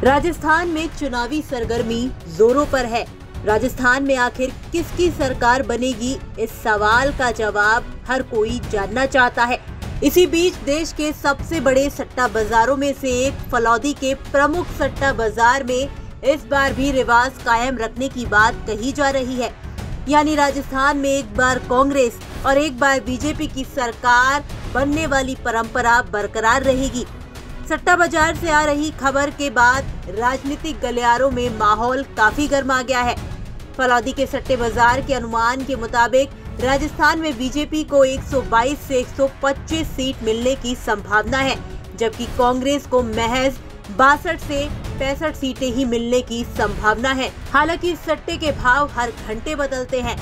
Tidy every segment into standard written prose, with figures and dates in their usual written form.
राजस्थान में चुनावी सरगर्मी जोरों पर है। राजस्थान में आखिर किसकी सरकार बनेगी, इस सवाल का जवाब हर कोई जानना चाहता है। इसी बीच देश के सबसे बड़े सट्टा बाजारों में से एक फलौदी के प्रमुख सट्टा बाजार में इस बार भी रिवाज कायम रखने की बात कही जा रही है। यानी राजस्थान में एक बार कांग्रेस और एक बार बीजेपी की सरकार बनने वाली परंपरा बरकरार रहेगी। सट्टा बाजार से आ रही खबर के बाद राजनीतिक गलियारों में माहौल काफी गर्मा गया है। फलौदी के सट्टे बाजार के अनुमान के मुताबिक राजस्थान में बीजेपी को 122 से 125 सीट मिलने की संभावना है, जबकि कांग्रेस को महज 62 से 65 सीटें ही मिलने की संभावना है। हालांकि सट्टे के भाव हर घंटे बदलते हैं।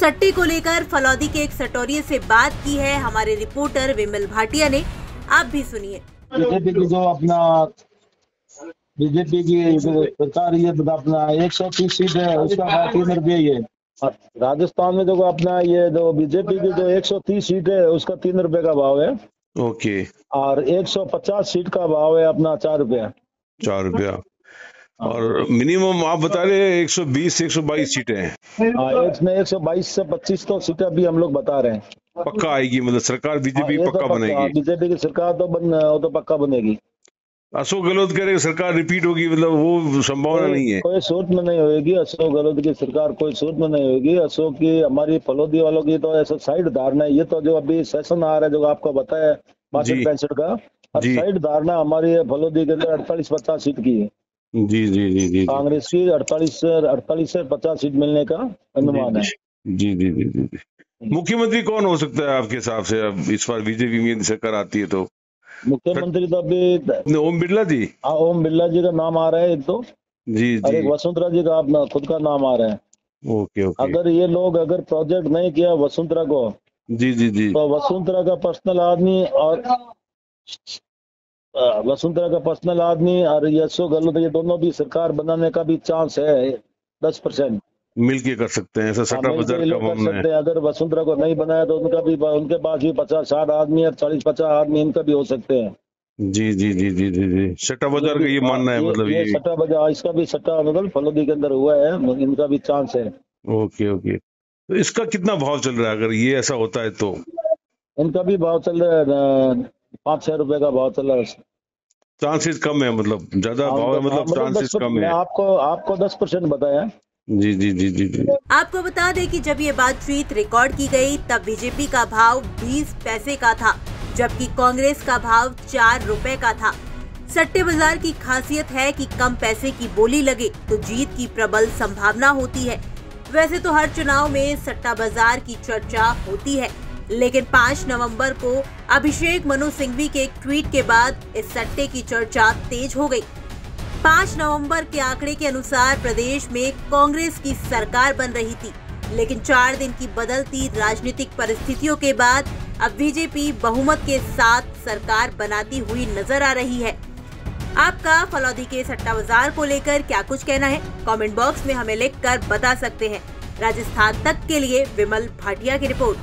सट्टे को लेकर फलौदी के एक सटोरिये से बात की है हमारे रिपोर्टर विमल भाटिया ने, आप भी सुनिए। बीजेपी की जो अपना बीजेपी की सरकार ये अपना 130 सीट है, उसका भाव 3 रुपये ही है। राजस्थान में जो अपना ये जो बीजेपी की जो 130 सीट है उसका 3 रुपए का भाव है। ओके। और 150 सीट का भाव है अपना 4 रुपया। 4 रुपया। और मिनिमम आप बता रहे हैं 120 से 122 सीटें हैं। इसमें 122 से 25 तो सीटें भी हम लोग बता रहे हैं। पक्का आएगी, मतलब सरकार बीजेपी पक्का बनेगी। बीजेपी की सरकार तो पक्का बनेगी। अशोक गहलोत कह रहे सरकार रिपीट होगी, मतलब वो संभावना नहीं है। कोई सूरत में नहीं होगी अशोक गहलोत की सरकार, कोई सूरत में नहीं होगी। अशोक की हमारी फलौदी वालों की तो ऐसा साइड धारणा है। ये तो जो अभी सेशन आ रहा है जो आपको बताया 62-65 का, साइड धारणा हमारी फलौदी के लिए 48-50 सीट की है। जी जी जी जी। कांग्रेस की 48 से 50 सीट मिलने का अनुमान है। जी जी जी जी। मुख्यमंत्री कौन हो सकता है आपके हिसाब से, अब इस बार बीजेपी में सरकार आती है तो? मुख्यमंत्री तो अभी ओम बिरला जी। हाँ, ओम बिरला जी का नाम आ रहा है एक तो। जी जी। और एक वसुंधरा जी का अपना खुद का नाम आ रहा है। Okay okay. अगर ये लोग अगर प्रोजेक्ट नहीं किया वसुंधरा को, जी जी जी, तो वसुंधरा का पर्सनल आदमी और अशोक गहलोत ये दोनों भी सरकार बनाने का भी चांस है 10%। मिलके कर सकते हैं ऐसा सट्टा बाजार का मामला है। अगर वसुंधरा को नहीं बनाया तो उनके पास भी 50-60 आदमी और 40-50 आदमी इनका भी हो सकते हैं। जी जी जी जी जी जी। सट्टा बाजार का ये मानना है, मतलब ये सट्टा बाजार, इसका भी सट्टा मतलब फलौदी के अंदर हुआ है, इनका भी चांस है। Okay okay. तो इसका कितना भाव चल रहा है अगर ये ऐसा होता है तो? इनका भी भाव चल रहा है 5-6 रुपए का भाव चल रहा है। चांसेस कम है, मतलब ज्यादा भाव है, मतलब चांसेस कम है। आपको 10% बताया। जी जी जी जी जी। आपको बता दें कि जब ये बातचीत रिकॉर्ड की गई तब बीजेपी का भाव 20 पैसे का था, जबकि कांग्रेस का भाव 4 रुपए का था। सट्टे बाजार की खासियत है कि कम पैसे की बोली लगे तो जीत की प्रबल संभावना होती है। वैसे तो हर चुनाव में सट्टा बाजार की चर्चा होती है, लेकिन 5 नवंबर को अभिषेक मनु सिंघवी के एक ट्वीट के बाद इस सट्टे की चर्चा तेज हो गई। 5 नवंबर के आंकड़े के अनुसार प्रदेश में कांग्रेस की सरकार बन रही थी, लेकिन 4 दिन की बदलती राजनीतिक परिस्थितियों के बाद अब बीजेपी बहुमत के साथ सरकार बनाती हुई नजर आ रही है। आपका फलौदी के सट्टा बाजार को लेकर क्या कुछ कहना है, कमेंट बॉक्स में हमें लिखकर बता सकते हैं। राजस्थान तक के लिए विमल भाटिया की रिपोर्ट।